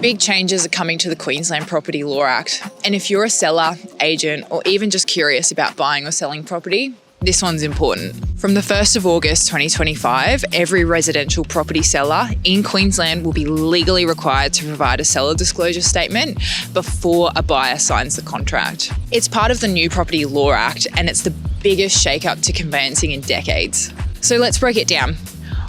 Big changes are coming to the Queensland Property Law Act. And if you're a seller, agent, or even just curious about buying or selling property, this one's important. From the 1st of August 2025, every residential property seller in Queensland will be legally required to provide a seller disclosure statement before a buyer signs the contract. It's part of the new Property Law Act, and it's the biggest shake-up to conveyancing in decades. So let's break it down.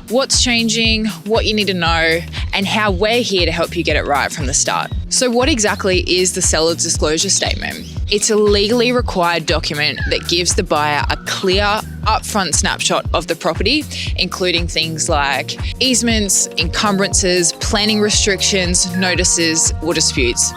What's changing, what you need to know, and how we're here to help you get it right from the start. So what exactly is the seller disclosure statement? It's a legally required document that gives the buyer a clear, upfront snapshot of the property, including things like easements, encumbrances, planning restrictions, notices, or disputes.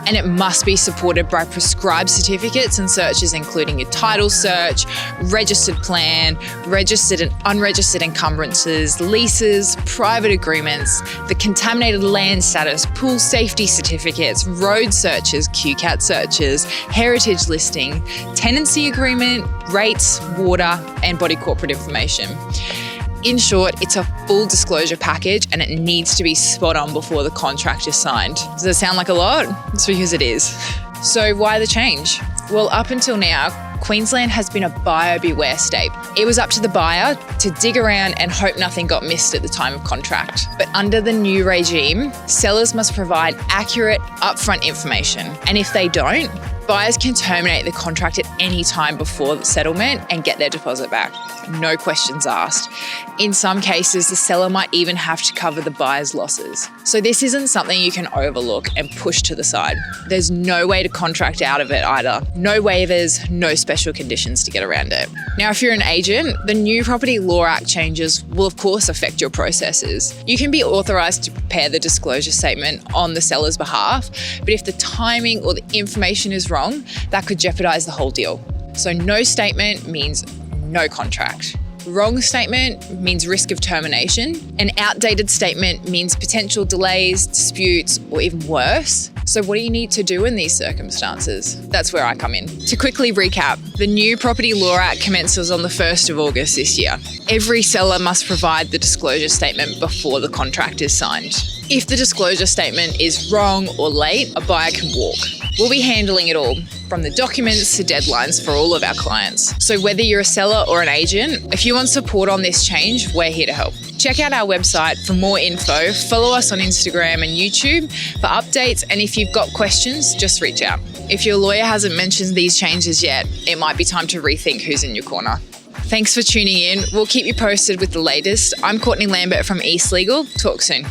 And it must be supported by prescribed certificates and searches, including your title search, registered plan, registered and unregistered encumbrances, leases, private agreements, the contaminated land status, pool safety certificates, road searches, QCAT searches, heritage listing, tenancy agreement, rates, water, and body corporate information. In short, it's a full disclosure package and it needs to be spot on before the contract is signed. Does it sound like a lot? It's because it is. So why the change? Well, up until now, Queensland has been a buyer beware state. It was up to the buyer to dig around and hope nothing got missed at the time of contract. But under the new regime, sellers must provide accurate, upfront information. And if they don't, buyers can terminate the contract at any time before the settlement and get their deposit back. No questions asked. In some cases, the seller might even have to cover the buyer's losses. So this isn't something you can overlook and push to the side. There's no way to contract out of it either. No waivers, no special conditions to get around it. Now, if you're an agent, the new Property Law Act changes will of course affect your processes. You can be authorised to prepare the disclosure statement on the seller's behalf, but if the timing or the information is wrong, that could jeopardise the whole deal. So no statement means no contract. Wrong statement means risk of termination. An outdated statement means potential delays, disputes, or even worse. So what do you need to do in these circumstances? That's where I come in. To quickly recap, the new Property Law Act commences on the 1st of August this year. Every seller must provide the disclosure statement before the contract is signed. If the disclosure statement is wrong or late, a buyer can walk. We'll be handling it all, from the documents to deadlines for all of our clients. So whether you're a seller or an agent, if you want support on this change, we're here to help. Check out our website for more info, follow us on Instagram and YouTube for updates, and if you've got questions, just reach out. If your lawyer hasn't mentioned these changes yet, it might be time to rethink who's in your corner. Thanks for tuning in. We'll keep you posted with the latest. I'm Courtney Lambert from East Legal. Talk soon.